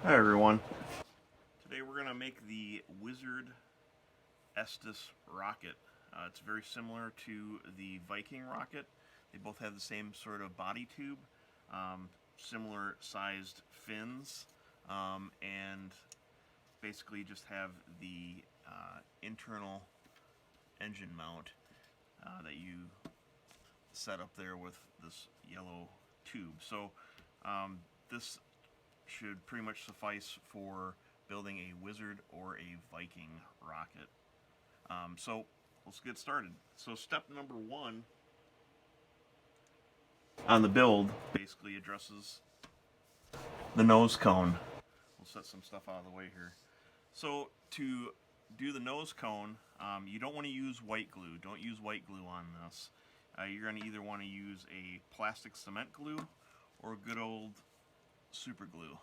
Hi everyone. Today we're going to make the Wizard Estes rocket. It's very similar to the Viking rocket. They both have the same sort of body tube, similar sized fins, and basically just have the internal engine mount that you set up there with this yellow tube. So this should pretty much suffice for building a Wizard or a Viking rocket. So let's get started. So step number one on the build basically addresses the nose cone. We'll set some stuff out of the way here. So to do the nose cone, you don't want to use white glue. Don't use white glue on this. You're going to either want to use a plastic cement glue or good old super glue.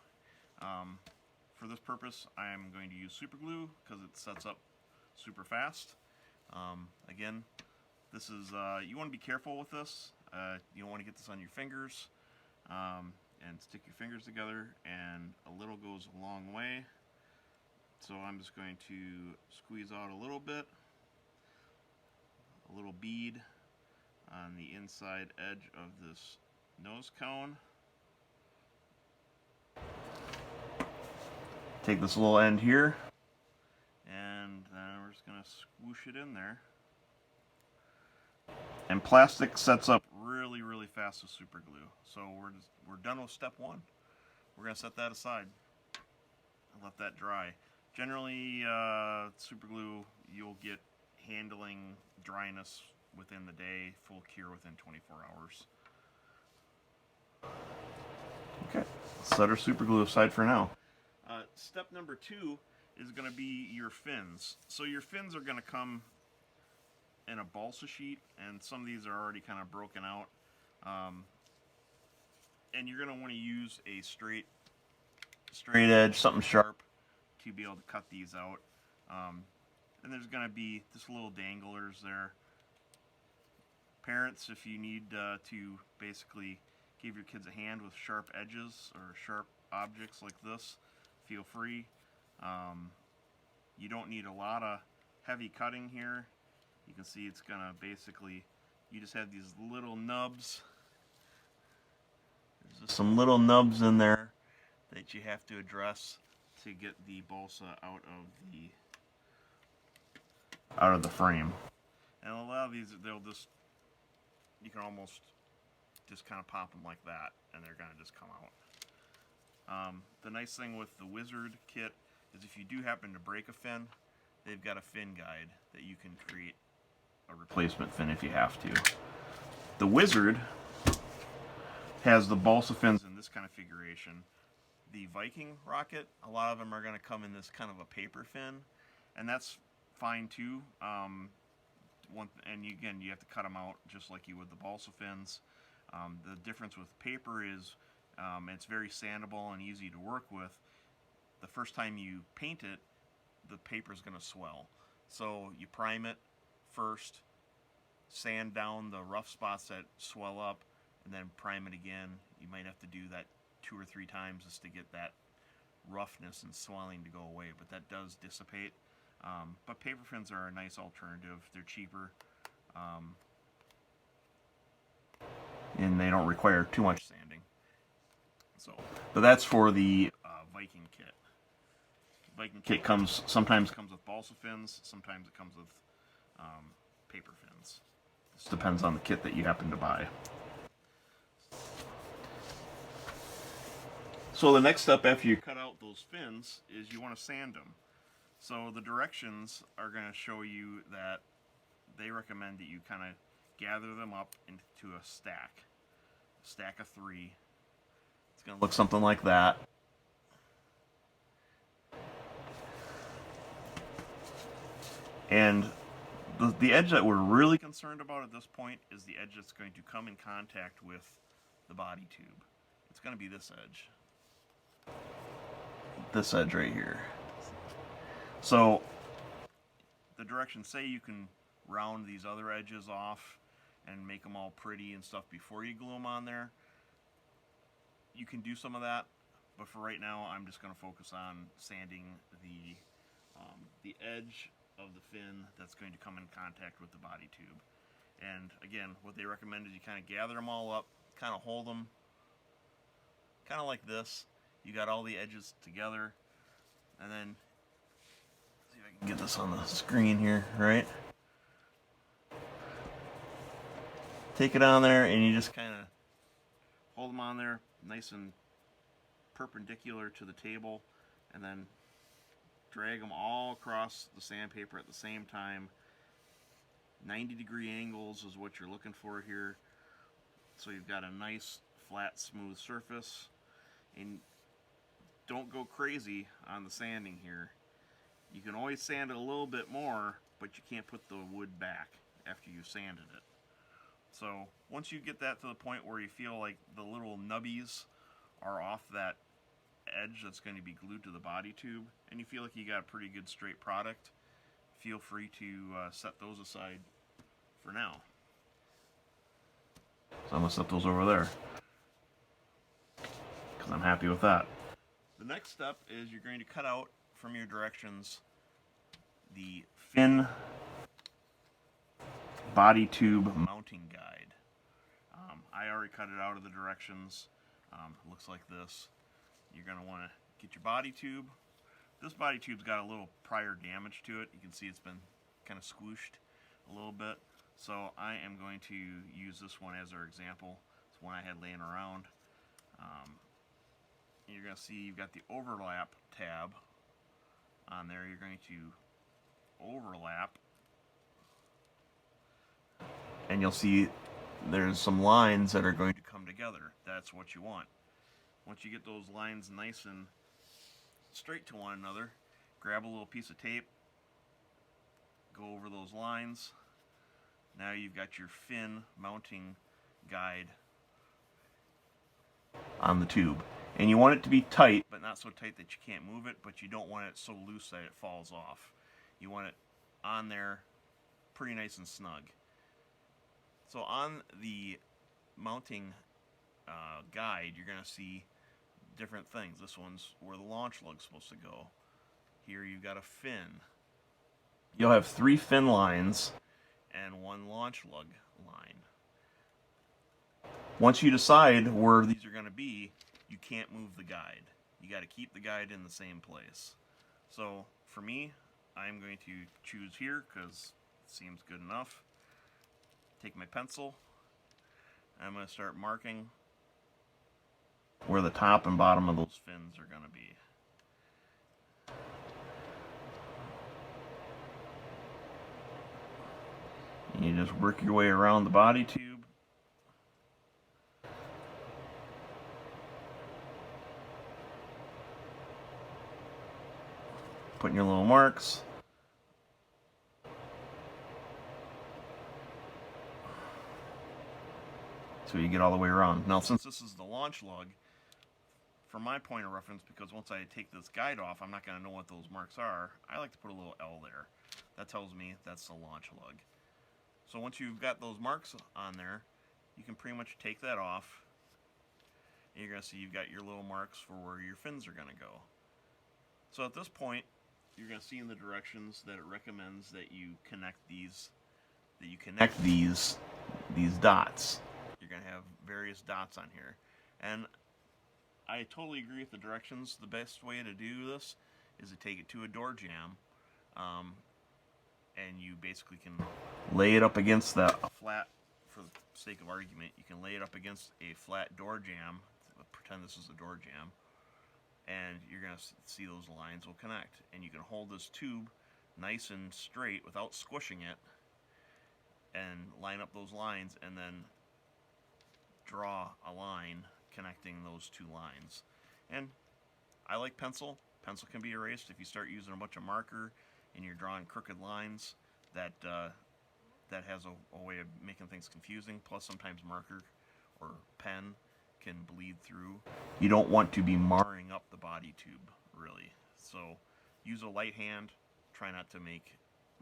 For this purpose, I'm going to use super glue because it sets up super fast. Again, this is you want to be careful with this. You don't want to get this on your fingers, and stick your fingers together, and a little goes a long way. So I'm just going to squeeze out a little bit, a little bead on the inside edge of this nose cone. Take this little end here, and then we're just going to swoosh it in there. And plastic sets up really, really fast with super glue. So we're done with step one. We're going to set that aside and let that dry. Generally, super glue, you'll get handling dryness within the day, full cure within 24 hours. Okay, set our super glue aside for now. Step number two is going to be your fins. So your fins are going to come in a balsa sheet, and some of these are already kind of broken out. And you're going to want to use a straight edge, something sharp, to be able to cut these out. And there's going to be just little danglers there. Parents, if you need to basically give your kids a hand with sharp edges or sharp objects like this, feel free. You don't need a lot of heavy cutting here. You can see it's gonna basically, you just have these little nubs. There's just some little nubs in there that you have to address to get the balsa out of the frame. And a lot of these, you can almost just kind of pop them like that, and they're gonna just come out. The nice thing with the Wizard kit is if you do happen to break a fin, they've got a fin guide that you can create a replacement fin if you have to. The Wizard has the balsa fins in this kind of configuration. The Viking rocket, a lot of them are going to come in this kind of a paper fin, and that's fine too. And again, you have to cut them out just like you would the balsa fins. The difference with paper is it's very sandable and easy to work with. The first time you paint it, the paper is going to swell. So you prime it first, sand down the rough spots that swell up, and then prime it again. You might have to do that 2 or 3 times just to get that roughness and swelling to go away, but that does dissipate. But paper fins are a nice alternative. They're cheaper, and they don't require too much sanding. But that's for the Viking kit. Viking kit sometimes comes with balsa fins, sometimes it comes with paper fins. This depends on the kit that you happen to buy. So the next step after you cut out those fins is you want to sand them. So the directions are going to show you that they recommend that you kind of gather them up into a stack of 3. It's going to look something like that. And the edge that we're really concerned about at this point is the edge that's going to come in contact with the body tube. It's going to be this edge. This edge right here. So the directions say you can round these other edges off and make them all pretty and stuff before you glue them on there. You can do some of that, but for right now, I'm just going to focus on sanding the edge of the fin that's going to come in contact with the body tube. And again, what they recommend is you kind of gather them all up, kind of hold them, kind of like this. You got all the edges together, and then see if I can get this on the screen here, right? Take it on there, and you just kind of hold them on there, nice and perpendicular to the table, and then drag them all across the sandpaper at the same time. 90-degree angles is what you're looking for here, so you've got a nice flat smooth surface. And don't go crazy on the sanding here. You can always sand it a little bit more, but you can't put the wood back after you've sanded it. So once you get that to the point where you feel like the little nubbies are off that edge that's going to be glued to the body tube, and you feel like you got a pretty good straight product, feel free to set those aside for now. So I'm going to set those over there because I'm happy with that. The next step is you're going to cut out from your directions the fin body tube mounting guide. I already cut it out of the directions. It looks like this. You're going to want to get your body tube. This body tube's got a little prior damage to it. You can see it's been kind of squooshed a little bit. So I am going to use this one as our example. It's one I had laying around. You're going to see you've got the overlap tab on there. You're going to overlap, and you'll see there's some lines that are going to come together. That's what you want. Once you get those lines nice and straight to one another, grab a little piece of tape, go over those lines. Now you've got your fin mounting guide on the tube. And you want it to be tight, but not so tight that you can't move it, but you don't want it so loose that it falls off. You want it on there pretty nice and snug. So on the mounting guide, you're going to see different things. This one's where the launch lug's supposed to go. Here you've got a fin. You'll have 3 fin lines and 1 launch lug line. Once you decide where these are going to be, you can't move the guide. You got to keep the guide in the same place. So for me, I'm going to choose here because it seems good enough. Take my pencil. I'm going to start marking where the top and bottom of those fins are going to be. And you just work your way around the body tube. Putting your little marks. So you get all the way around. Now, since this is the launch lug, from my point of reference, because once I take this guide off, I'm not going to know what those marks are, I like to put a little L there. That tells me that's the launch lug. So once you've got those marks on there, you can pretty much take that off. And you're going to see you've got your little marks for where your fins are going to go. So at this point, you're going to see in the directions that it recommends that you connect these dots. You're going to have various dots on here. And I totally agree with the directions. The best way to do this is to take it to a door jamb, and you basically can lay it up against a flat, for the sake of argument, you can lay it up against a flat door jamb. Pretend this is a door jamb, and you're going to see those lines will connect. And you can hold this tube nice and straight without squishing it, and line up those lines, and then draw a line connecting those 2 lines. And I like pencil. Pencil can be erased if you start using a bunch of marker and you're drawing crooked lines. That has a way of making things confusing. Plus, sometimes marker or pen can bleed through. You don't want to be marring up the body tube, really. So use a light hand. Try not to make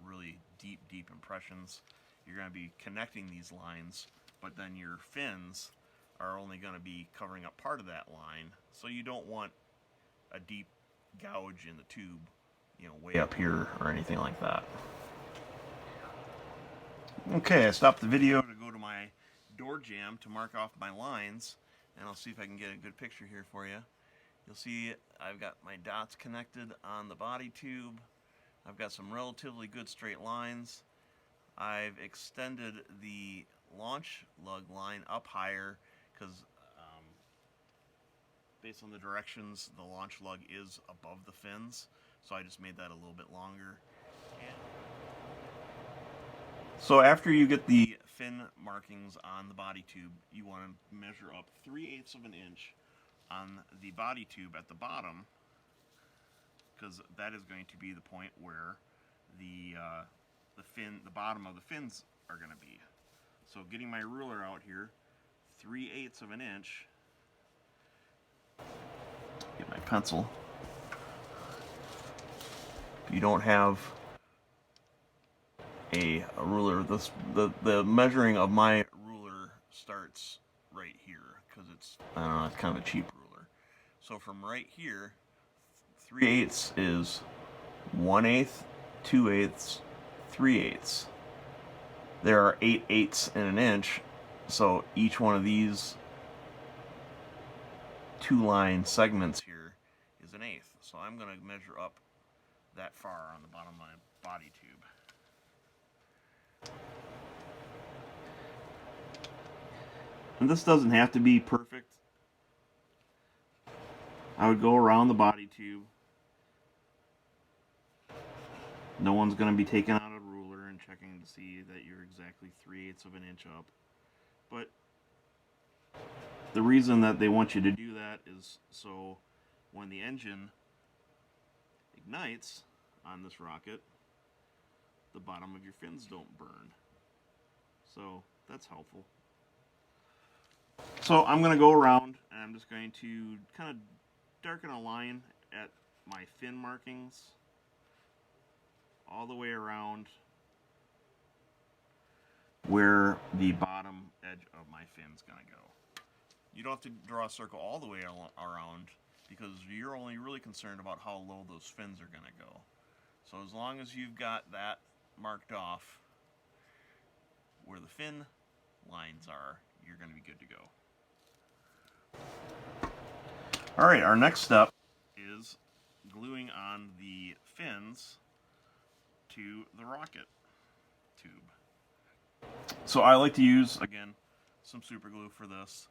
really deep impressions. You're going to be connecting these lines, but then your fins are only going to be covering up part of that line, so you don't want a deep gouge in the tube, you know, way up here or anything like that. Okay, I stopped the video to go to my door jamb to mark off my lines, and I'll see if I can get a good picture here for you. You'll see I've got my dots connected on the body tube. I've got some relatively good straight lines. I've extended the launch lug line up higher because based on the directions, the launch lug is above the fins, so I just made that a little bit longer. So after you get the fin markings on the body tube, you want to measure up 3/8 of an inch on the body tube at the bottom, because that is going to be the point where the bottom of the fins are going to be. So getting my ruler out here, 3/8 of an inch. Get my pencil. If you don't have a ruler, the measuring of my ruler starts right here because it's it's kind of a cheap ruler. So from right here, 3/8 is 1/8, 2/8, 3/8. There are 8/8 in an inch, so each one of these two line segments here is an eighth. So I'm going to measure up that far on the bottom of my body tube. And this doesn't have to be perfect. I would go around the body tube. No one's going to be taking out a ruler and checking to see that you're exactly 3/8 of an inch up. But the reason that they want you to do that is so when the engine ignites on this rocket, the bottom of your fins don't burn. So that's helpful. So I'm going to go around and I'm just going to kind of darken a line at my fin markings all the way around where the bottom edge of my fin's going to go. You don't have to draw a circle all the way around because you're only really concerned about how low those fins are going to go. So as long as you've got that marked off where the fin lines are, you're going to be good to go. Alright, our next step is gluing on the fins to the rocket tube. So I like to use, again, some super glue for this.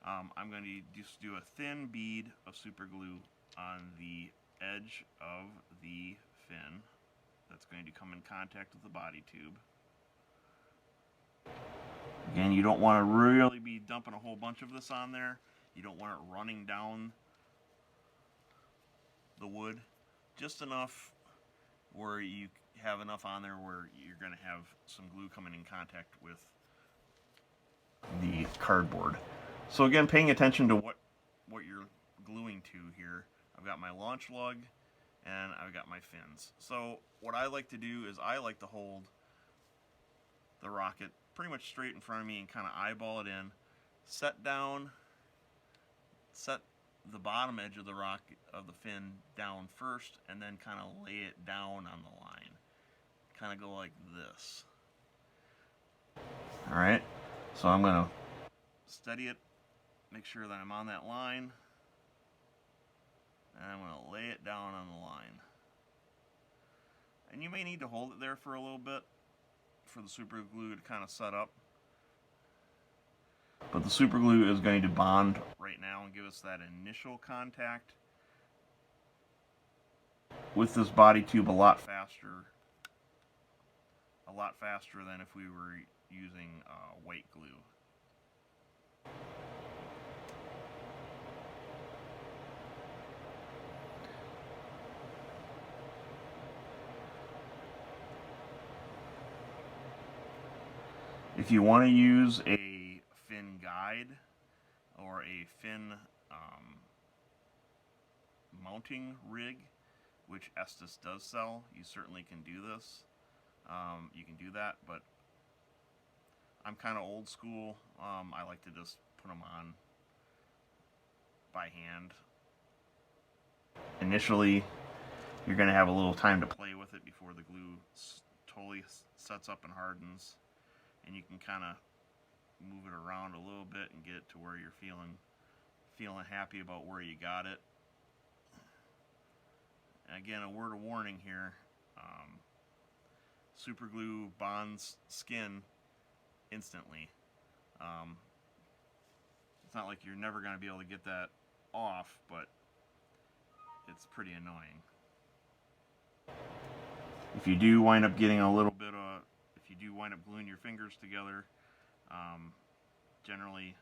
I'm going to just do a thin bead of super glue on the edge of the fin that's going to come in contact with the body tube. Again, you don't want to really be dumping a whole bunch of this on there. You don't want it running down the wood. Just enough where you have enough on there where you're going to have some glue coming in contact with the cardboard. So again, paying attention to what you're gluing to here. I've got my launch lug and I've got my fins. So what I like to do is I like to hold the rocket pretty much straight in front of me and kind of eyeball it in. Set the bottom edge of the rocket of the fin down first and then kind of lay it down on the line. Kind of go like this. Alright, so I'm going to steady it, make sure that I'm on that line, and I'm going to lay it down on the line. And you may need to hold it there for a little bit for the super glue to kind of set up. But the super glue is going to bond right now and give us that initial contact with this body tube a lot faster than if we were using white glue. If you want to use a fin guide or a fin mounting rig, which Estes does sell, you certainly can do this. You can do that, but I'm kind of old school. I like to just put them on by hand. initially you're going to have a little time to play with it before the glue totally sets up and hardens, and you can kind of move it around a little bit and get it to where you're feeling happy about where you got it. And again, a word of warning here, super glue bonds skin instantly. It's not like you're never going to be able to get that off, but it's pretty annoying. If you do wind up getting a little bit of, if you do wind up gluing your fingers together, generally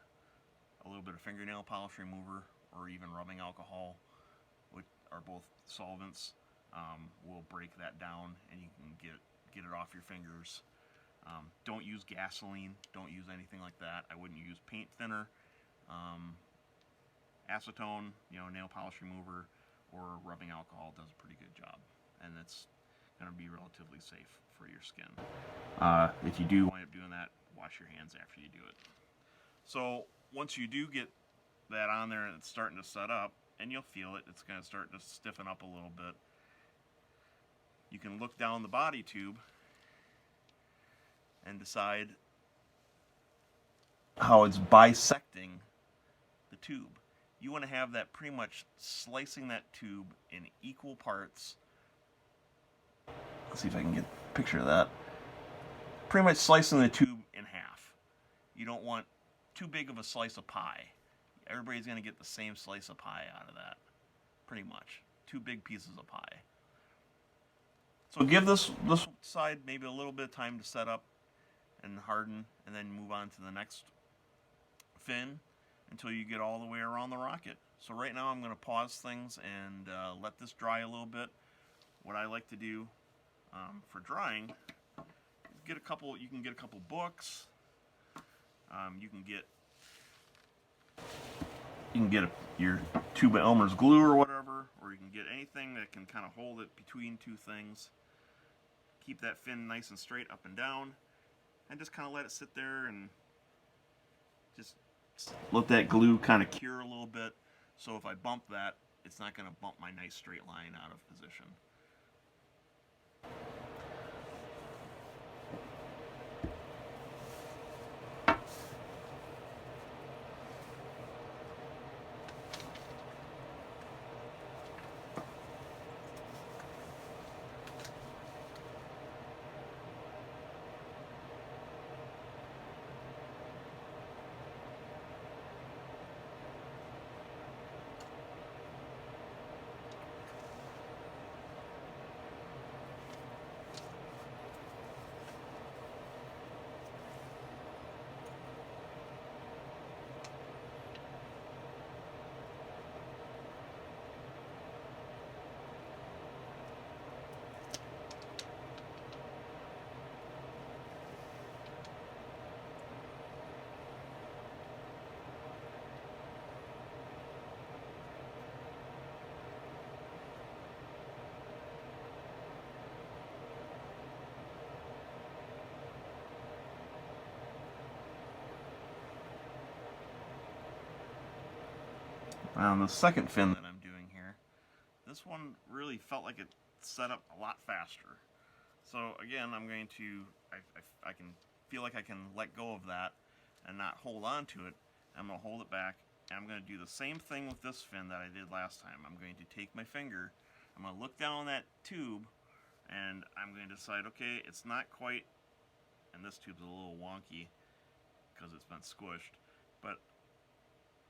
a little bit of fingernail polish remover or even rubbing alcohol, which are both solvents, will break that down and you can get it off your fingers. Don't use gasoline, don't use anything like that. I wouldn't use paint thinner. Acetone, nail polish remover, or rubbing alcohol does a pretty good job, and it's going to be relatively safe for your skin. If you do wind up doing that, wash your hands after you do it. So once you do get that on there and it's starting to set up, and you'll feel it, it's going to start to stiffen up a little bit. You can look down the body tube and decide how it's bisecting the tube. You want to have that pretty much slicing that tube in equal parts. Let's see if I can get a picture of that. Pretty much slicing the tube in half. You don't want too big of a slice of pie. Everybody's going to get the same slice of pie out of that. Pretty much. 2 big pieces of pie. So give this side maybe a little bit of time to set up and harden, and then move on to the next fin until you get all the way around the rocket. So right now I'm going to pause things and let this dry a little bit. What I like to do for drying, you can get a couple books. You can get your tube of Elmer's glue or whatever, or you can get anything that can kind of hold it between two things. Keep that fin nice and straight up and down, and just kind of let it sit there and just let that glue kind of cure a little bit. So if I bump that, it's not going to bump my nice straight line out of position. Now on the second fin that I'm doing here, this one really felt like it set up a lot faster. So again, I'm going to, I can feel like I can let go of that and not hold on to it. I'm going to hold it back, and I'm going to do the same thing with this fin that I did last time. I'm going to take my finger, I'm going to look down that tube, and I'm going to decide, okay, it's not quite, and this tube's a little wonky because it's been squished, but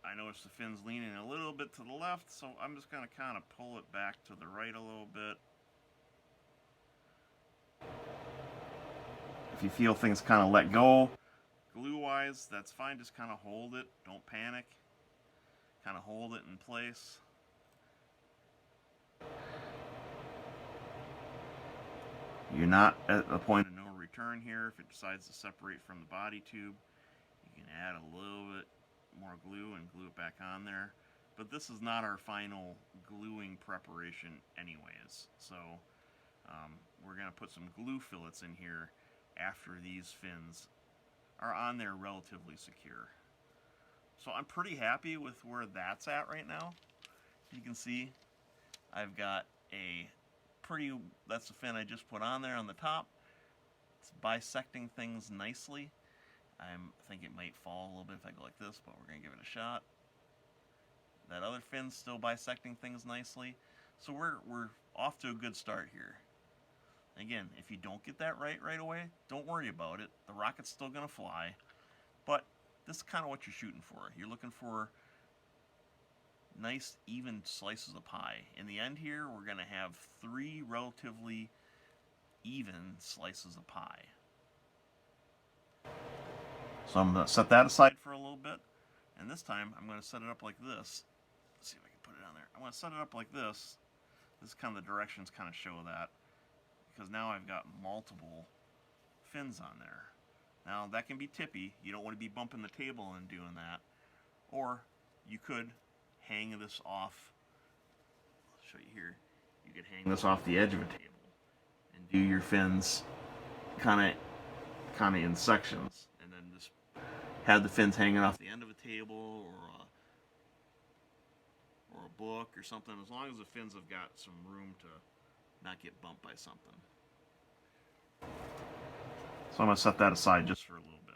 I notice the fin's leaning a little bit to the left, so I'm just going to kind of pull it back to the right a little bit. If you feel things kind of let go, glue-wise, that's fine. Just kind of hold it. Don't panic. Kind of hold it in place. You're not at a point of no return here. If it decides to separate from the body tube, you can add a little bit more glue and glue it back on there. But this is not our final gluing preparation anyways. So we're going to put some glue fillets in here after these fins are on there relatively secure. So I'm pretty happy with where that's at right now. You can see I've got that's the fin I just put on there on the top. It's bisecting things nicely. I think it might fall a little bit if I go like this, but we're going to give it a shot. That other fin's still bisecting things nicely. So we're off to a good start here. Again, if you don't get that right away, don't worry about it. The rocket's still going to fly. But this is kind of what you're shooting for. You're looking for nice, even slices of pie. In the end here, we're going to have 3 relatively even slices of pie. So I'm going to set that aside for a little bit. And this time, I'm going to set it up like this. Let's see if I can put it on there. I'm going to set it up like this. This is kind of the directions kind of show that. Because now I've got multiple fins on there. Now that can be tippy. You don't want to be bumping the table and doing that. Or you could hang this off. I'll show you here. You could hang this off the edge of a table and do your fins kind of in sections, and then just have the fins hanging off the end of a table or a book or something. As long as the fins have got some room to not get bumped by something. So I'm going to set that aside just for a little bit.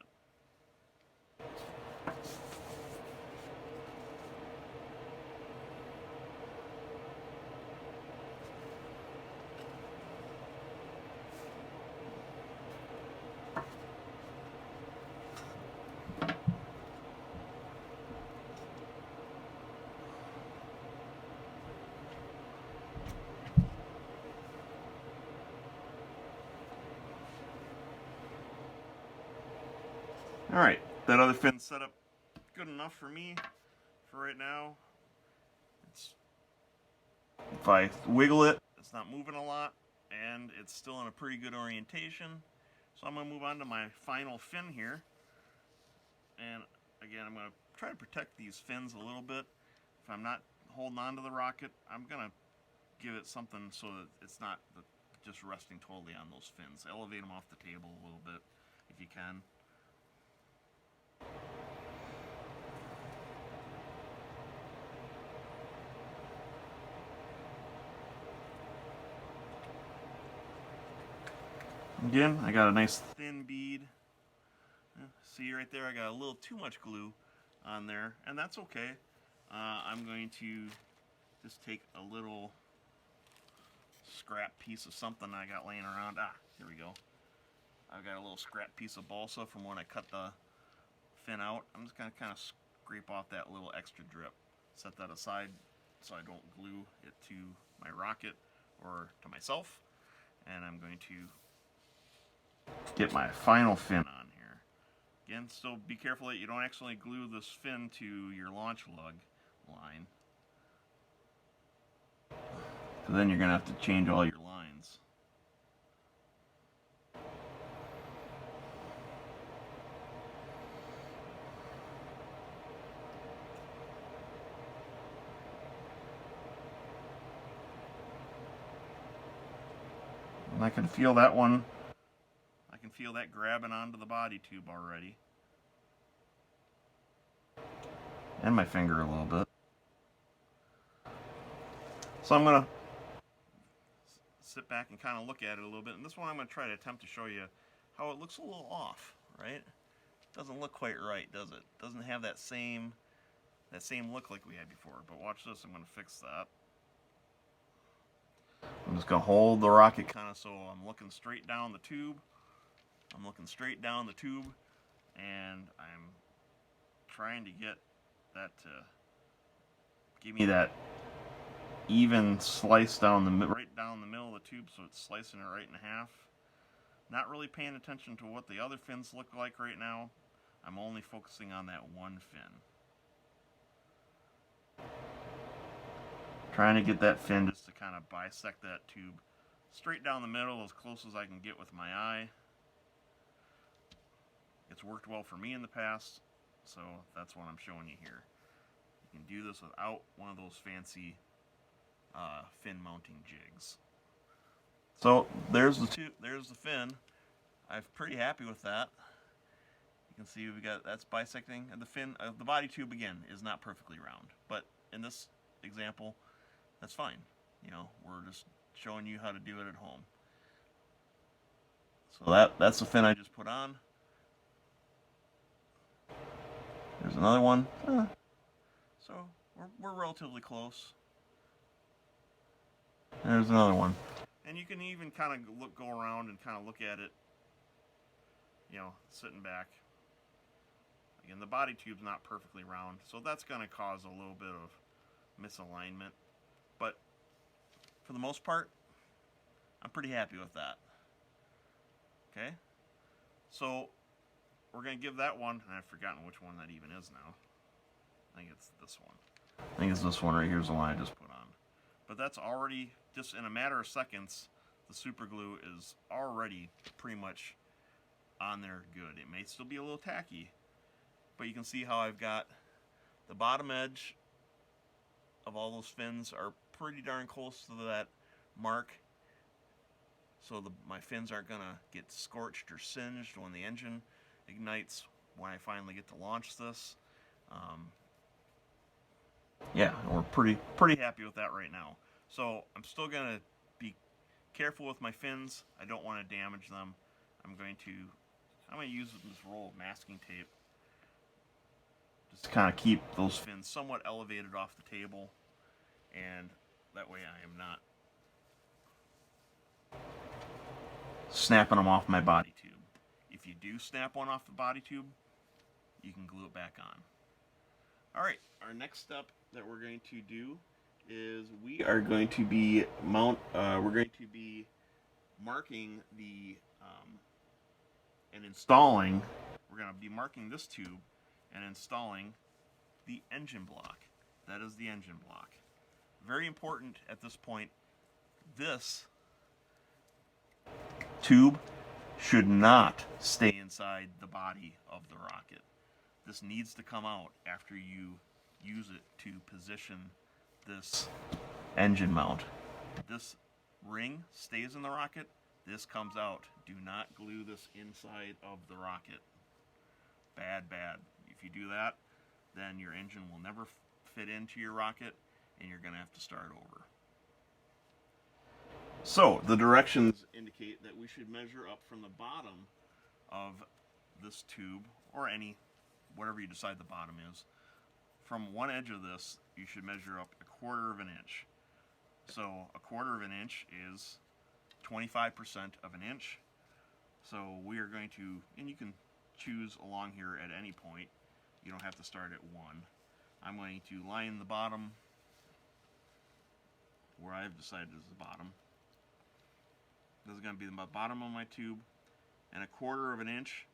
Alright, that other fin's set up good enough for me for right now. If I wiggle it, it's not moving a lot, and it's still in a pretty good orientation. So I'm going to move on to my final fin here. And again, I'm going to try to protect these fins a little bit. If I'm not holding on to the rocket, I'm going to give it something so that it's not just resting totally on those fins. Elevate them off the table a little bit if you can. Again, I got a nice thin bead. See right there, I got a little too much glue on there, and that's okay. I'm going to just take a little scrap piece of something I got laying around. Here we go. I've got a little scrap piece of balsa from when I cut the fin out. I'm just going to kind of scrape off that little extra drip. Set that aside so I don't glue it to my rocket or to myself. And I'm going to get my final fin on here. Again, still be careful that you don't actually glue this fin to your launch lug line. So then you're going to have to change all your lines. And I can feel that one. I can feel that grabbing onto the body tube already. And my finger a little bit. So I'm going to sit back and kind of look at it a little bit. And this one I'm going to try to attempt to show you how it looks a little off, right? Doesn't look quite right, does it? Doesn't have that same look like we had before. But watch this, I'm going to fix that. I'm just going to hold the rocket kind of so I'm looking straight down the tube. I'm looking straight down the tube, and I'm trying to get that to give me that even slice down right down the middle of the tube, so it's slicing it right in half. Not really paying attention to what the other fins look like right now. I'm only focusing on that one fin. Trying to get that fin just to kind of bisect that tube straight down the middle as close as I can get with my eye. It's worked well for me in the past, so that's what I'm showing you here. You can do this without one of those fancy fin mounting jigs. So there's the fin. I'm pretty happy with that. You can see we got that's bisecting, and the fin, the body tube again is not perfectly round, but in this example, that's fine. You know, we're just showing you how to do it at home. So that's the fin I just put on. There's another one. So we're relatively close. There's another one. And you can even kind of go around and kind of look at it, you know, sitting back. Again, the body tube's not perfectly round, so that's going to cause a little bit of misalignment. But for the most part, I'm pretty happy with that. Okay? So we're going to give that one, and I've forgotten which one that even is now. I think it's this one. I think it's this one right here is the one I just put on. But that's already, just in a matter of seconds, the super glue is already pretty much on there good. It may still be a little tacky, but you can see how I've got the bottom edge of all those fins are pretty darn close to that mark. So my fins aren't going to get scorched or singed when the engine ignites when I finally get to launch this. Yeah, we're pretty happy with that right now. So I'm still going to be careful with my fins. I don't want to damage them. I'm going to use this roll of masking tape just to kind of keep those fins somewhat elevated off the table, and that way I am not snapping them off my body tube. If you do snap one off the body tube, you can glue it back on. Alright, our next step that we're going to do is we are going to be marking the and installing. We're going to be marking this tube and installing the engine block. That is the engine block. Very important at this point. This tube should not stay inside the body of the rocket. This needs to come out after you use it to position this engine mount. This ring stays in the rocket. This comes out. Do not glue this inside of the rocket. Bad. If you do that, then your engine will never fit into your rocket, and you're going to have to start over. So the directions indicate that we should measure up from the bottom of this tube, or whatever you decide the bottom is. From one edge of this, you should measure up 1/4 of an inch. So 1/4 of an inch is 25% of an inch. So we are going to, and you can choose along here at any point. You don't have to start at 1. I'm going to line the bottom where I've decided is the bottom. This is going to be the bottom of my tube, and 1/4 of an inch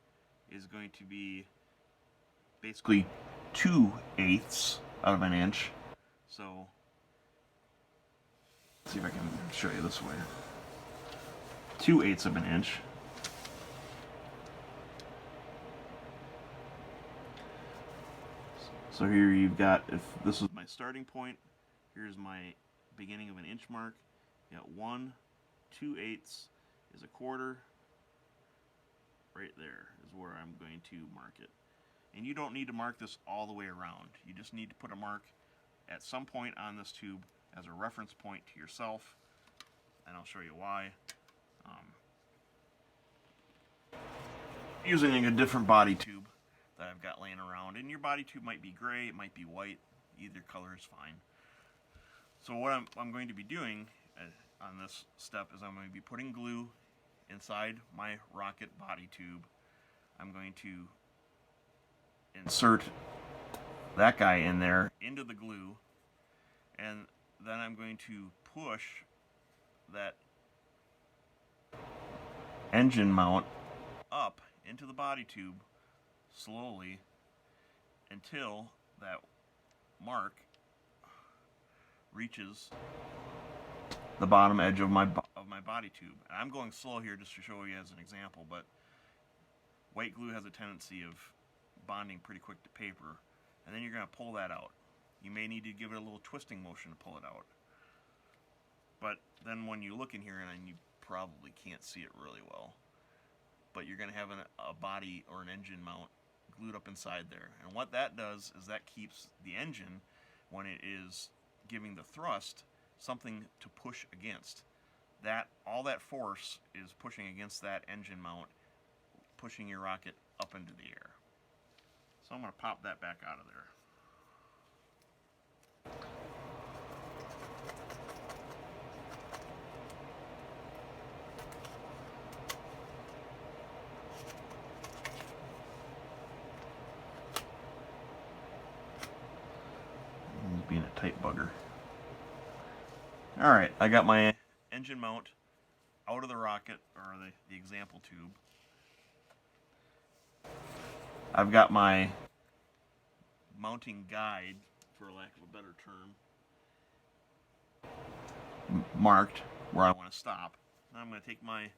is going to be basically 2/8 of an inch. So let's see if I can show you this way. 2/8 of an inch. So here you've got, if this is my starting point, here's my beginning of an inch mark. You got 1, 2/8 is 1/4. Right there is where I'm going to mark it. And you don't need to mark this all the way around. You just need to put a mark at some point on this tube as a reference point to yourself, and I'll show you why. Using a different body tube that I've got laying around, and your body tube might be gray, it might be white, either color is fine. So what I'm going to be doing on this step is I'm going to be putting glue inside my rocket body tube. I'm going to insert that guy in there into the glue, and then I'm going to push that engine mount up into the body tube slowly until that mark reaches the bottom edge of my body tube. And I'm going slow here just to show you as an example, but white glue has a tendency of bonding pretty quick to paper, and then you're going to pull that out. You may need to give it a little twisting motion to pull it out. But then when you look in here, and you probably can't see it really well, but you're going to have a body or an engine mount glued up inside there. And what that does is that keeps the engine, when it is giving the thrust, something to push against. That all that force is pushing against that engine mount, pushing your rocket up into the air. So I'm going to pop that back out of there. He's being a tight bugger. Alright, I got my engine mount out of the rocket, or the example tube. I've got my mounting guide, for lack of a better term, marked where I want to stop. Now I'm going to take my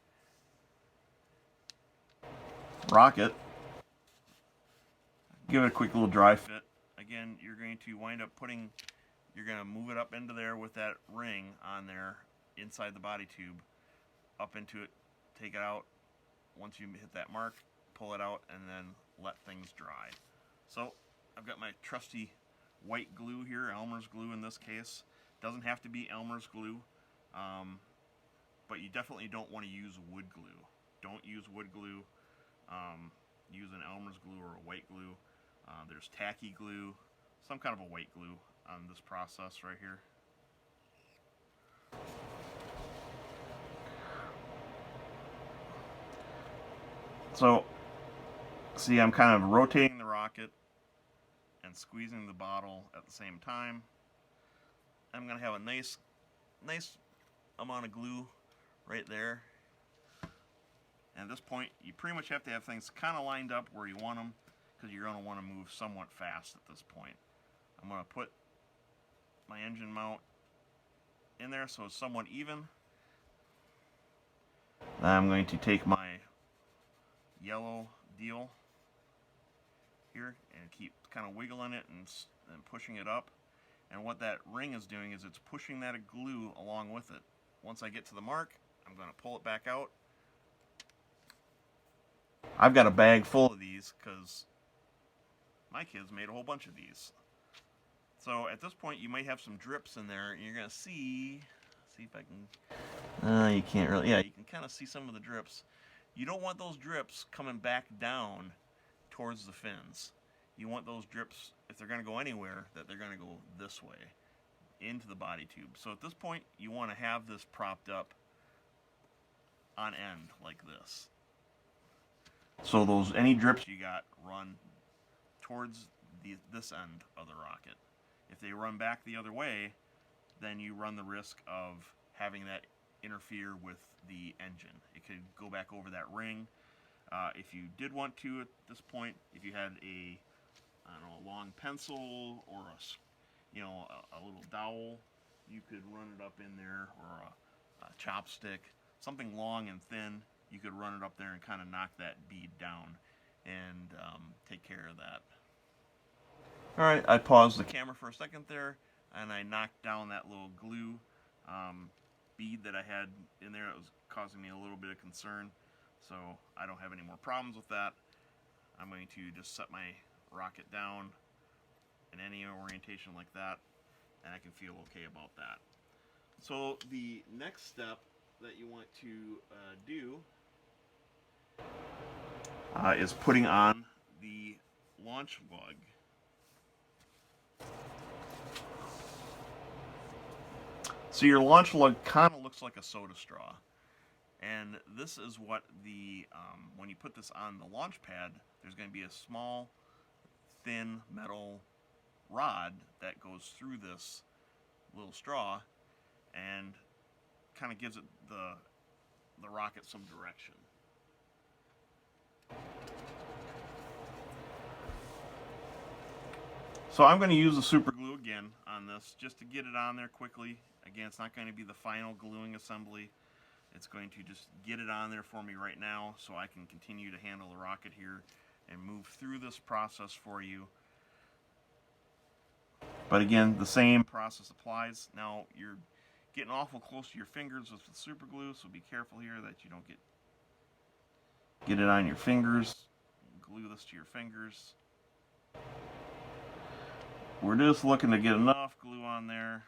rocket, give it a quick little dry fit. Again, you're going to wind up you're going to move it up into there with that ring on there inside the body tube, up into it, take it out. Once you hit that mark, pull it out, and then let things dry. So I've got my trusty white glue here, Elmer's glue in this case. Doesn't have to be Elmer's glue, but you definitely don't want to use wood glue. Don't use wood glue. Use an Elmer's glue or a white glue. There's tacky glue, some kind of a white glue on this process right here. So, see, I'm kind of rotating the rocket and squeezing the bottle at the same time. I'm going to have a nice amount of glue right there. And at this point, you pretty much have to have things kind of lined up where you want them, because you're going to want to move somewhat fast at this point. I'm going to put my engine mount in there so it's somewhat even. Then I'm going to take my yellow deal here and keep kind of wiggling it and pushing it up. And what that ring is doing is it's pushing that glue along with it. Once I get to the mark, I'm going to pull it back out. I've got a bag full of these because my kids made a whole bunch of these. So at this point, you might have some drips in there, and you're going to see if I can... you can't really... Yeah, you can kind of see some of the drips. You don't want those drips coming back down towards the fins. You want those drips, if they're going to go anywhere, that they're going to go this way, into the body tube. So at this point, you want to have this propped up on end like this. So any drips you got run towards this end of the rocket. If they run back the other way, then you run the risk of having that interfere with the engine. It could go back over that ring. If you did want to at this point, if you had a long pencil or a little dowel, you could run it up in there, or a chopstick, something long and thin. You could run it up there and kind of knock that bead down and take care of that. Alright, I paused the camera for a second there, and I knocked down that little glue bead that I had in there. It was causing me a little bit of concern, so I don't have any more problems with that. I'm going to just set my rocket down in any orientation like that, and I can feel okay about that. So the next step that you want to do is putting on the launch lug. So your launch lug kind of looks like a soda straw, and this is what when you put this on the launch pad, there's going to be a small, thin metal rod that goes through this little straw and kind of gives it the rocket some direction. So I'm going to use the super glue again on this just to get it on there quickly. Again, it's not going to be the final gluing assembly. It's going to just get it on there for me right now so I can continue to handle the rocket here and move through this process for you. But again, the same process applies. Now, you're getting awful close to your fingers with the super glue, so be careful here that you don't get it on your fingers. Glue this to your fingers. We're just looking to get enough glue on there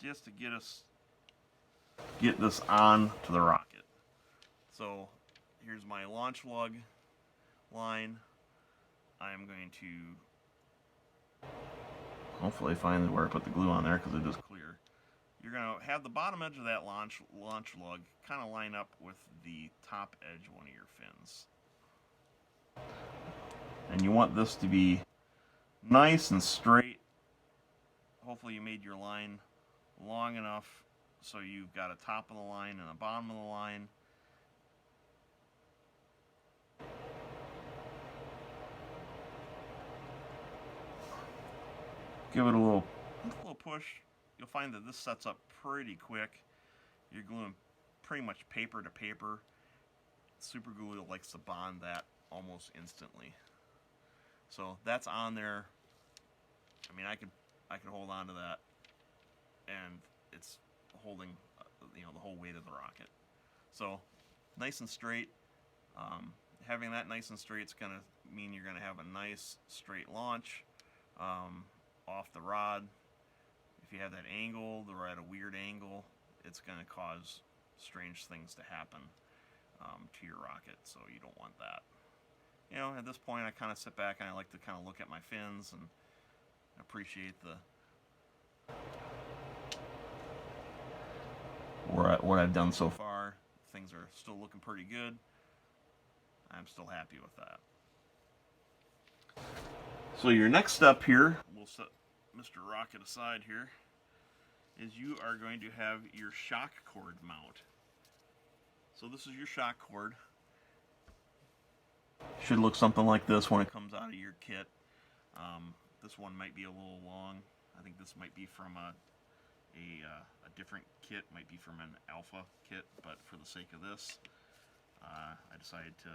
just to get this on to the rocket. So here's my launch lug line. I'm going to hopefully find where I put the glue on there because it is clear. You're going to have the bottom edge of that launch lug kind of line up with the top edge of one of your fins. And you want this to be nice and straight. Hopefully you made your line long enough so you've got a top of the line and a bottom of the line. Give it a little push. You'll find that this sets up pretty quick. You're gluing pretty much paper to paper. Super glue likes to bond that almost instantly. So that's on there. I mean, I could hold on to that, and it's holding the whole weight of the rocket. So nice and straight. Having that nice and straight is going to mean you're going to have a nice straight launch off the rod. If you have that angle, or at a weird angle, it's going to cause strange things to happen to your rocket, so you don't want that. You know, at this point I kind of sit back and I like to kind of look at my fins and appreciate what I've done so far. Things are still looking pretty good. I'm still happy with that. So your next step here, we'll set Mr. Rocket aside here, is you are going to have your shock cord mount. So this is your shock cord. Should look something like this when it comes out of your kit. This one might be a little long. I think this might be from a different kit, might be from an alpha kit, but for the sake of this, I decided to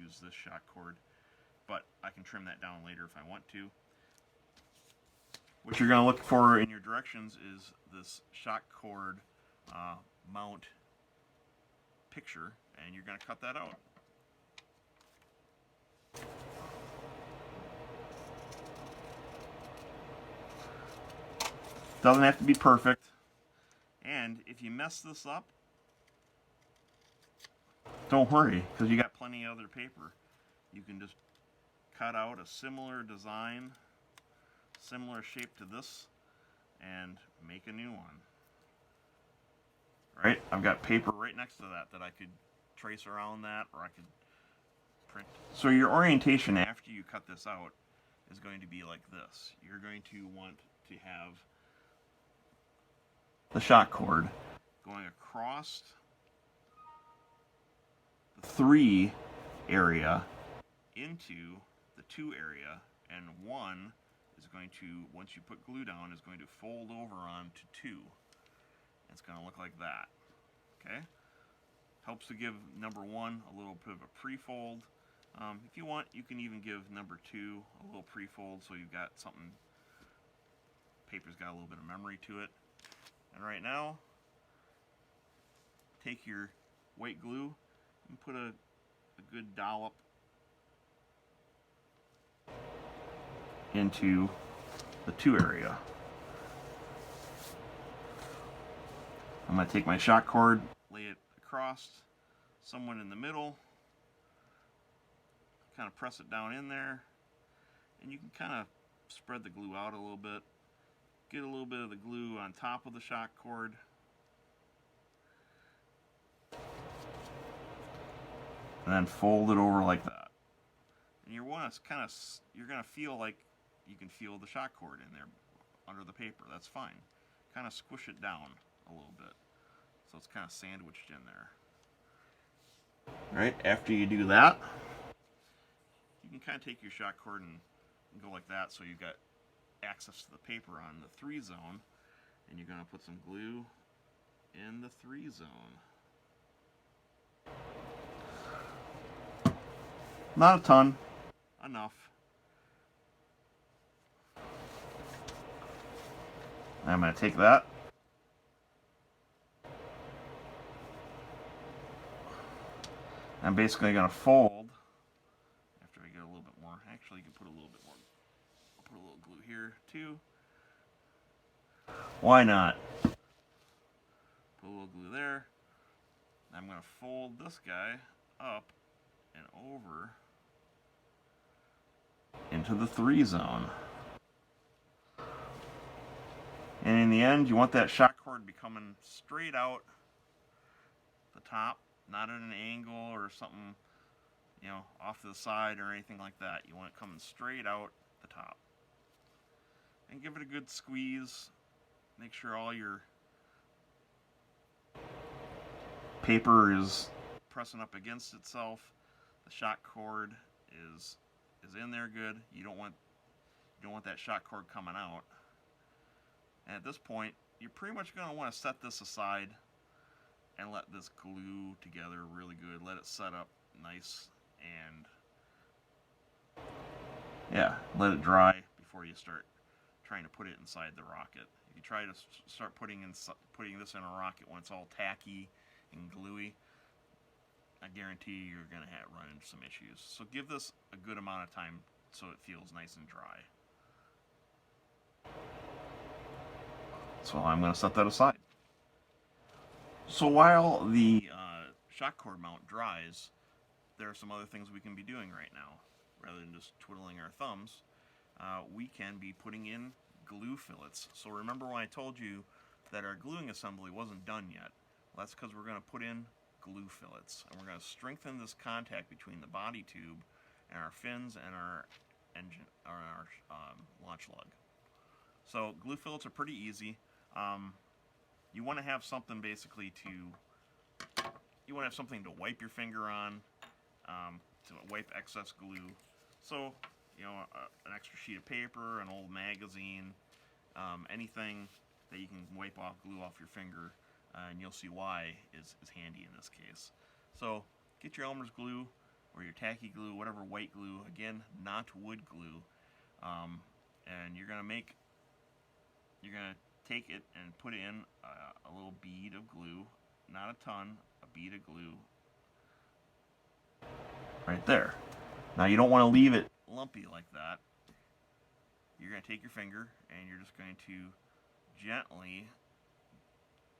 use this shock cord. But I can trim that down later if I want to. What you're going to look for in your directions is this shock cord mount picture, and you're going to cut that out. Doesn't have to be perfect, and if you mess this up, don't worry, because you got plenty of other paper. You can just cut out a similar design, similar shape to this, and make a new one. Right? I've got paper right next to that I could trace around that, or I could print. So your orientation after you cut this out is going to be like this. You're going to want to have the shock cord going across the 3 area into the 2 area, and 1 is going to, once you put glue down, is going to fold over onto 2. It's going to look like that. Okay? Helps to give number 1 a little bit of a pre-fold. If you want, you can even give number 2 a little pre-fold, so you've got something, paper's got a little bit of memory to it. And right now, take your white glue and put a good dollop into the 2 area. I'm going to take my shock cord, lay it across, somewhat in the middle, kind of press it down in there, and you can kind of spread the glue out a little bit. Get a little bit of the glue on top of the shock cord. And then fold it over like that. And you're going to feel like you can feel the shock cord in there under the paper. That's fine. Kind of squish it down a little bit, so it's kind of sandwiched in there. Right after you do that, you can kind of take your shock cord and go like that, so you've got access to the paper on the 3 zone, and you're going to put some glue in the 3 zone. Not a ton, enough. I'm going to take that, I'm basically going to fold after I get a little bit more. Actually, you can put a little bit more. I'll put a little glue here too. Why not? glue there. I'm going to fold this guy up and over into the 3 zone. And in the end, you want that shock cord to be coming straight out the top, not at an angle or something, you know, off to the side or anything like that. You want it coming straight out the top. And give it a good squeeze. Make sure all your paper is pressing up against itself. The shock cord is in there good. You don't want that shock cord coming out. And at this point, you're pretty much going to want to set this aside and let this glue together really good. Let it set up nice and yeah, let it dry before you start trying to put it inside the rocket. If you try to start putting this in a rocket when it's all tacky and gluey, I guarantee you're going to run into some issues. So give this a good amount of time so it feels nice and dry. So I'm going to set that aside. So while the shock cord mount dries, there are some other things we can be doing right now. Rather than just twiddling our thumbs, we can be putting in glue fillets. So remember when I told you that our gluing assembly wasn't done yet? Well, that's because we're going to put in glue fillets, and we're going to strengthen this contact between the body tube and our fins and our engine, or our launch lug. So glue fillets are pretty easy. You want to have something basically you want to have something to wipe your finger on, to wipe excess glue. So, you know, an extra sheet of paper, an old magazine, anything that you can wipe off glue off your finger, and you'll see why is handy in this case. So get your Elmer's glue or your tacky glue, whatever white glue, again, not wood glue, and you're gonna take it and put in a little bead of glue, not a ton, a bead of glue right there. Now you don't want to leave it lumpy like that. You're going to take your finger and you're just going to gently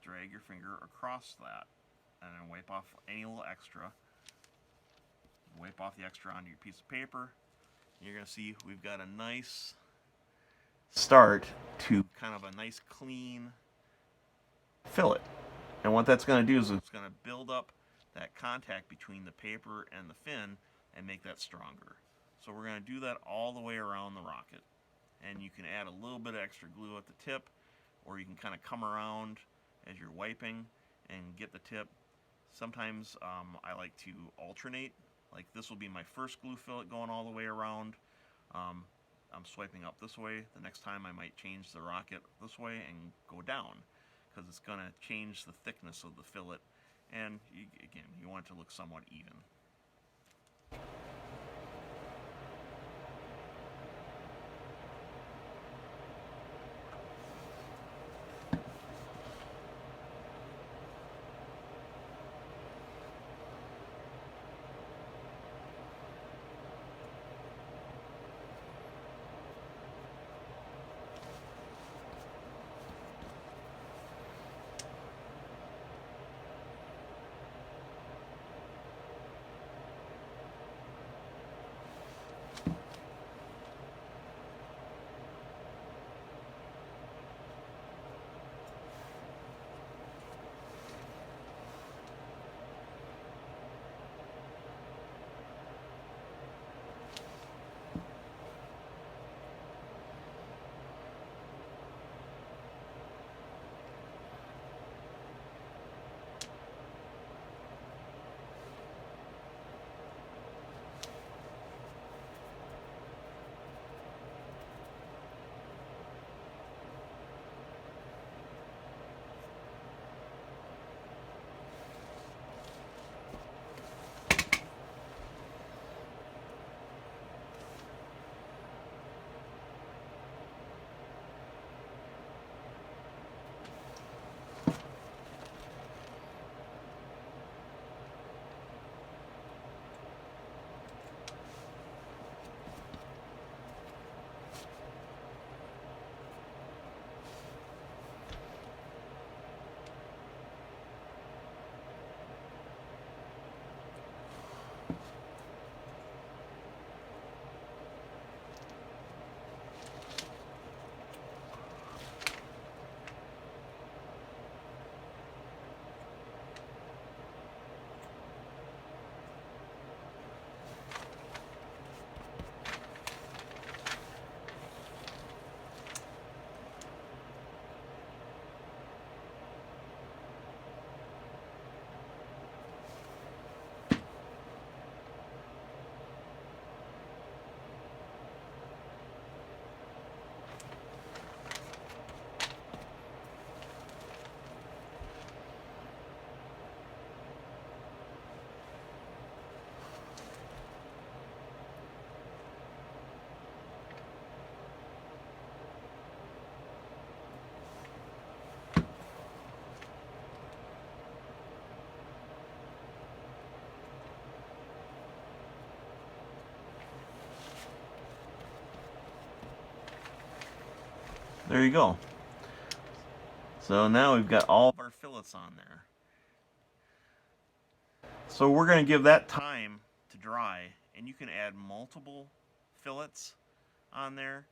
drag your finger across that and then wipe off any little extra. Wipe off the extra onto your piece of paper. You're going to see we've got a nice start to kind of a nice clean fillet. And what that's going to do is it's going to build up that contact between the paper and the fin and make that stronger. So we're going to do that all the way around the rocket. And you can add a little bit of extra glue at the tip, or you can kind of come around as you're wiping and get the tip. Sometimes I like to alternate. Like this will be my first glue fillet going all the way around. I'm swiping up this way. The next time I might change the rocket this way and go down, because it's going to change the thickness of the fillet. And again, you want it to look somewhat even. There you go. So now we've got all of our fillets on there. So we're going to give that time to dry, and you can add multiple fillets on there,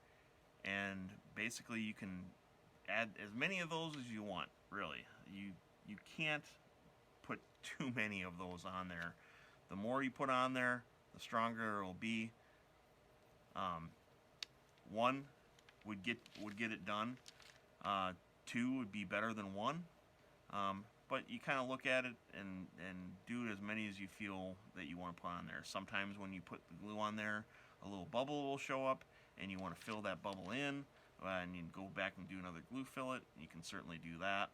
and basically you can add as many of those as you want, really. You can't put too many of those on there. The more you put on there, the stronger it'll be. One would get it done. Two would be better than one. But you kind of look at it and do as many as you feel that you want to put on there. Sometimes when you put the glue on there, a little bubble will show up, and you want to fill that bubble in, and you go back and do another glue fillet. You can certainly do that.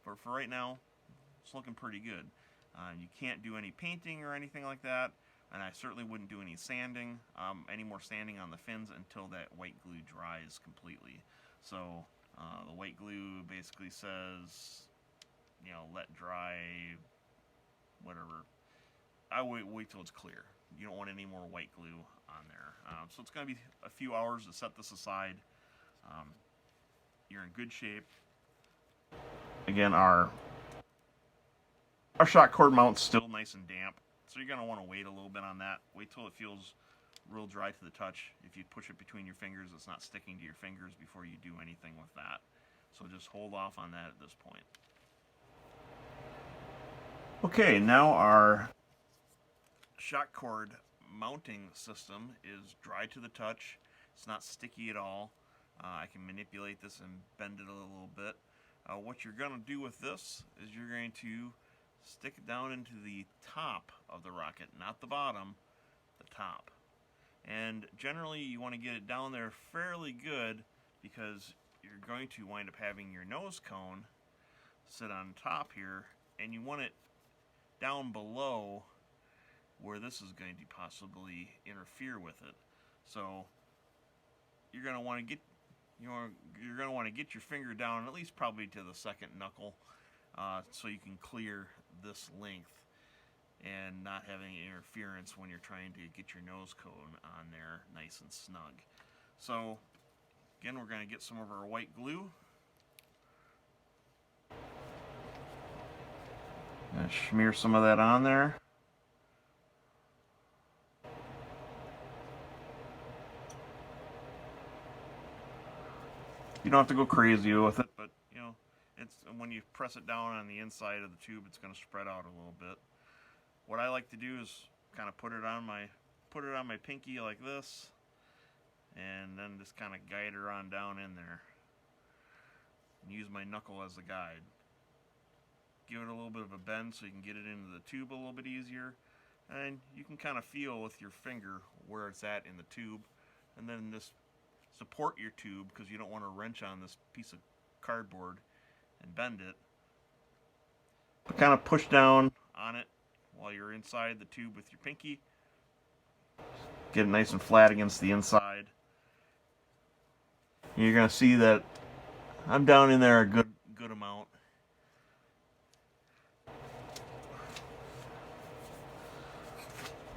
But for right now, it's looking pretty good. You can't do any painting or anything like that, and I certainly wouldn't do any sanding, any more sanding on the fins until that white glue dries completely. So the white glue basically says, you know, let dry, whatever. I wait till it's clear. You don't want any more white glue on there. So it's going to be a few hours to set this aside. You're in good shape. Again, our shock cord mount's still nice and damp, so you're going to want to wait a little bit on that. Wait till it feels real dry to the touch. If you push it between your fingers, it's not sticking to your fingers before you do anything with that. So just hold off on that at this point. Okay, now our shock cord mounting system is dry to the touch. It's not sticky at all. I can manipulate this and bend it a little bit. What you're going to do with this is you're going to stick it down into the top of the rocket, not the bottom, the top. And generally you want to get it down there fairly good, because you're going to wind up having your nose cone sit on top here, and you want it down below where this is going to possibly interfere with it. So you're going to want to get your finger down at least probably to the second knuckle, so you can clear this length and not have any interference when you're trying to get your nose cone on there nice and snug. So again, we're going to get some of our white glue. Gonna smear some of that on there. You don't have to go crazy with it, but you know, it's when you press it down on the inside of the tube, it's going to spread out a little bit. What I like to do is kind of put it on my pinky like this, and then just kind of guide her on down in there, and use my knuckle as a guide. Give it a little bit of a bend so you can get it into the tube a little bit easier, and you can kind of feel with your finger where it's at in the tube, and then just support your tube, because you don't want to wrench on this piece of cardboard and bend it. But kind of push down on it while you're inside the tube with your pinky. Get it nice and flat against the inside. And you're going to see that I'm down in there a good amount.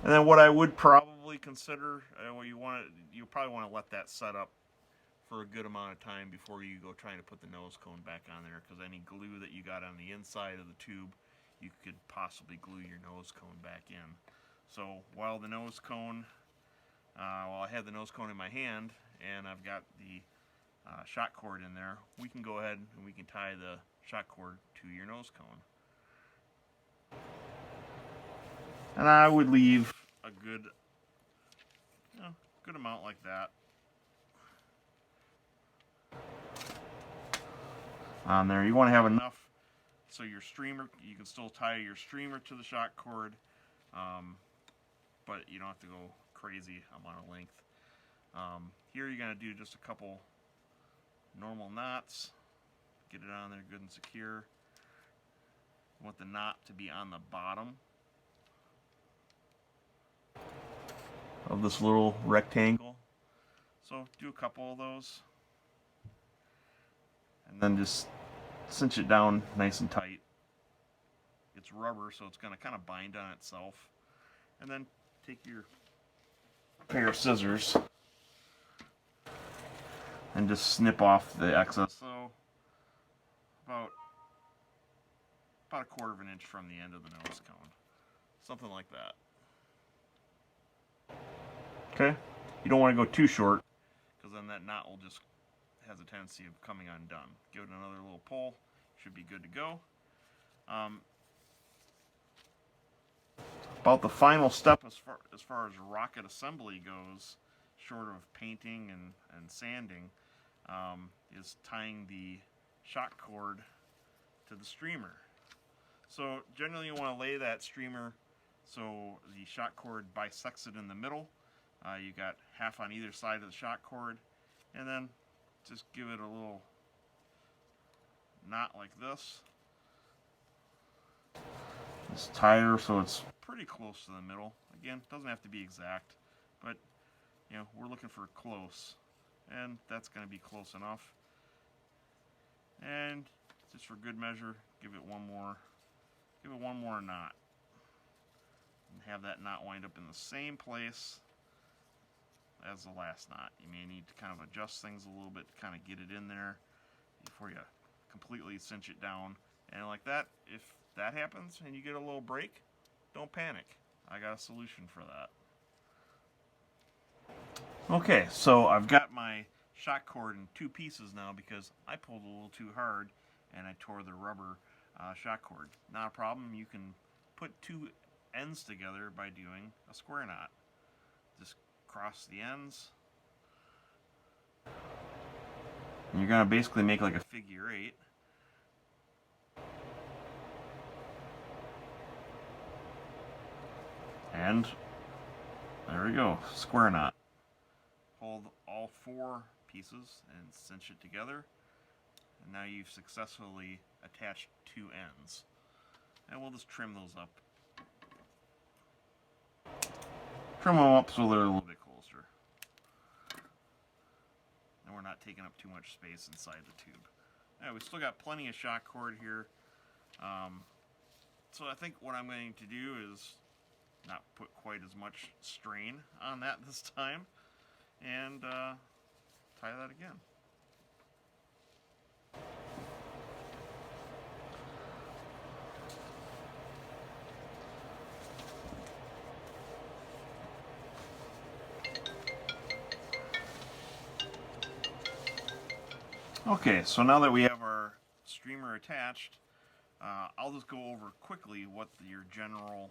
And then what I would probably consider, you probably want to let that set up for a good amount of time before you go trying to put the nose cone back on there, because any glue that you got on the inside of the tube, you could possibly glue your nose cone back in. So while the nose cone, while I have the nose cone in my hand and I've got the shock cord in there, we can go ahead and we can tie the shock cord to your nose cone. And I would leave a good amount like that on there. You want to have enough so your streamer, you can still tie your streamer to the shock cord, but you don't have to go crazy amount of length. Here you're going to do just a couple normal knots. Get it on there good and secure. You want the knot to be on the bottom of this little rectangle. So do a couple of those, and then just cinch it down nice and tight. It's rubber, so it's going to kind of bind on itself. And then take your pair of scissors and just snip off the excess. So about a quarter of an inch from the end of the nose cone. Something like that. Okay? You don't want to go too short, because then that knot will just has a tendency of coming undone. Give it another little pull. Should be good to go. About the final step as far as rocket assembly goes, short of painting and sanding, is tying the shock cord to the streamer. So generally you want to lay that streamer so the shock cord bisects it in the middle. You got half on either side of the shock cord, and then just give it a little knot like this. Just tie her so it's pretty close to the middle. Again, doesn't have to be exact, but you know, we're looking for close, and that's going to be close enough. And just for good measure, give it one more knot, and have that knot wind up in the same place as the last knot. You may need to kind of adjust things a little bit to kind of get it in there before you completely cinch it down. And like that, if that happens and you get a little break, don't panic. I got a solution for that. Okay, so I've got my shock cord in two pieces now because I pulled a little too hard and I tore the rubber shock cord. Not a problem. You can put two ends together by doing a square knot. Just cross the ends. And you're going to basically make like a figure eight. And there we go, square knot. Hold all four pieces and cinch it together. And now you've successfully attached two ends. And we'll just trim those up. Trim them up so they're a little bit closer. And we're not taking up too much space inside the tube. Now, we still got plenty of shock cord here. So I think what I'm going to do is not put quite as much strain on that this time, and tie that again. Okay, so now that we have our streamer attached, I'll just go over quickly what your general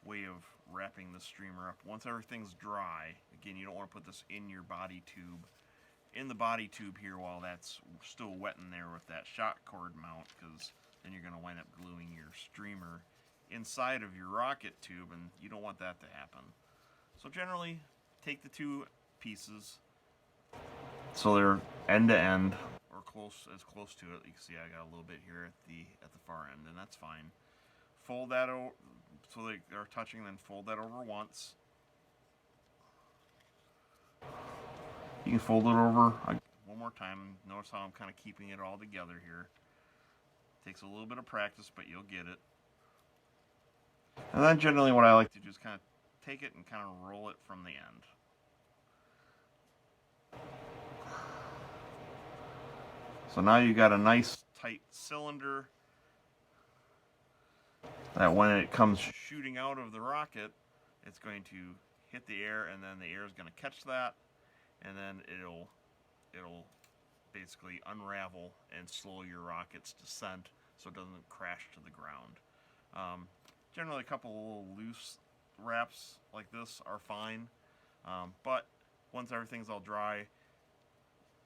way of wrapping the streamer up. Once everything's dry, again, you don't want to put this in your body tube, in the body tube here while that's still wet in there with that shock cord mount, because then you're going to wind up gluing your streamer inside of your rocket tube, and you don't want that to happen. So generally, take the two pieces so they're end to end, or as close to it. You can see I got a little bit here at the far end, and that's fine. Fold that over so they are touching, then fold that over once. You can fold it over one more time. Notice how I'm kind of keeping it all together here. Takes a little bit of practice, but you'll get it. And then generally what I like to do is kind of take it and kind of roll it from the end. So now you got a nice tight cylinder that when it comes shooting out of the rocket, it's going to hit the air, and then the air is going to catch that, and then it'll basically unravel and slow your rocket's descent so it doesn't crash to the ground. Generally, a couple of little loose wraps like this are fine, but once everything's all dry,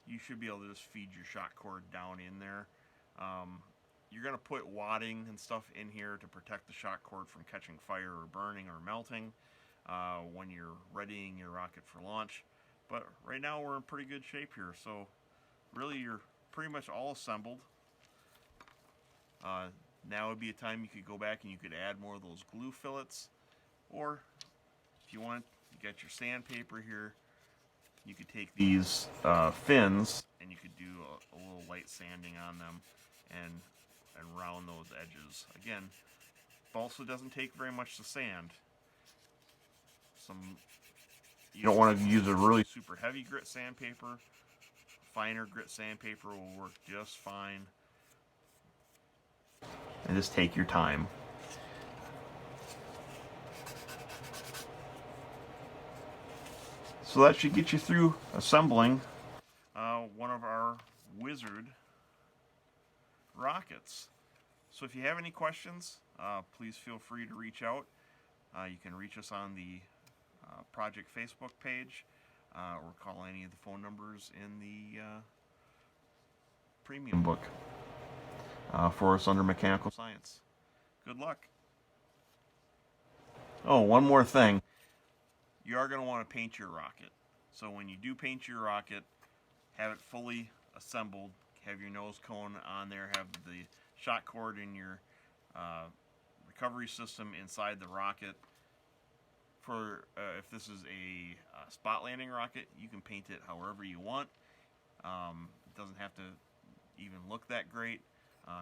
you should be able to just feed your shock cord down in there. You're going to put wadding and stuff in here to protect the shock cord from catching fire or burning or melting when you're readying your rocket for launch. But right now we're in pretty good shape here, so really you're pretty much all assembled. Now would be a time you could go back and you could add more of those glue fillets, or if you want, you got your sandpaper here. You could take these fins and you could do a little light sanding on them and round those edges. Again, balsa doesn't take very much to sand. You don't want to use a really super heavy grit sandpaper. finer grit sandpaper will work just fine. And just take your time. So that should get you through assembling one of our Wizard rockets. So if you have any questions, please feel free to reach out. You can reach us on the project Facebook page, or call any of the phone numbers in the premium book for us under mechanical science. Good luck. Oh, one more thing. You are going to want to paint your rocket. So when you do paint your rocket, have it fully assembled, have your nose cone on there, have the shot cord in your recovery system inside the rocket. For if this is a spot landing rocket, you can paint it however you want. It doesn't have to even look that great.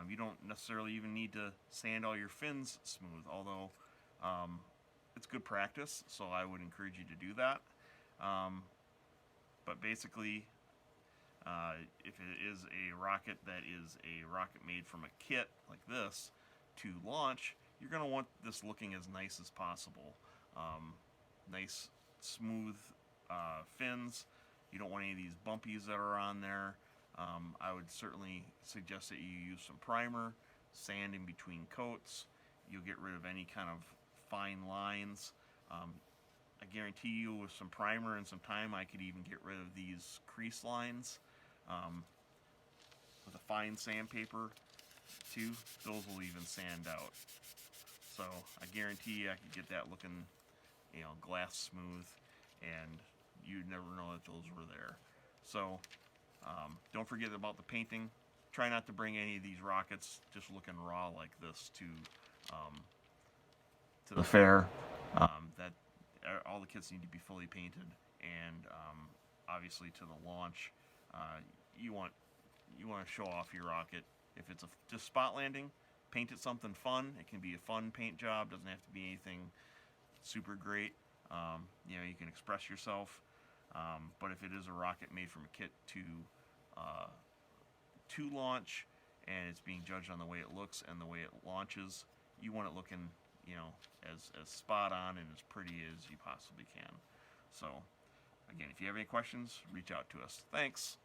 You don't necessarily even need to sand all your fins smooth, although it's good practice, so I would encourage you to do that. But basically, if it is a rocket that is a rocket made from a kit like this to launch, you're going to want this looking as nice as possible. Nice, smooth fins. You don't want any of these bumpies that are on there. I would certainly suggest that you use some primer, sand in between coats. You'll get rid of any kind of fine lines. I guarantee you with some primer and some time I could even get rid of these crease lines with a fine sandpaper too. Those will even sand out. So I guarantee you I could get that looking, glass smooth, and you'd never know that those were there. So don't forget about the painting. Try not to bring any of these rockets just looking raw like this to the fair. That all the kits need to be fully painted, and obviously to the launch, you want to show off your rocket. If it's just spot landing, paint it something fun. It can be a fun paint job. Doesn't have to be anything super great. You can express yourself. But if it is a rocket made from a kit to launch, and it's being judged on the way it looks and the way it launches, you want it looking, as spot on and as pretty as you possibly can. So, again, if you have any questions, reach out to us. Thanks.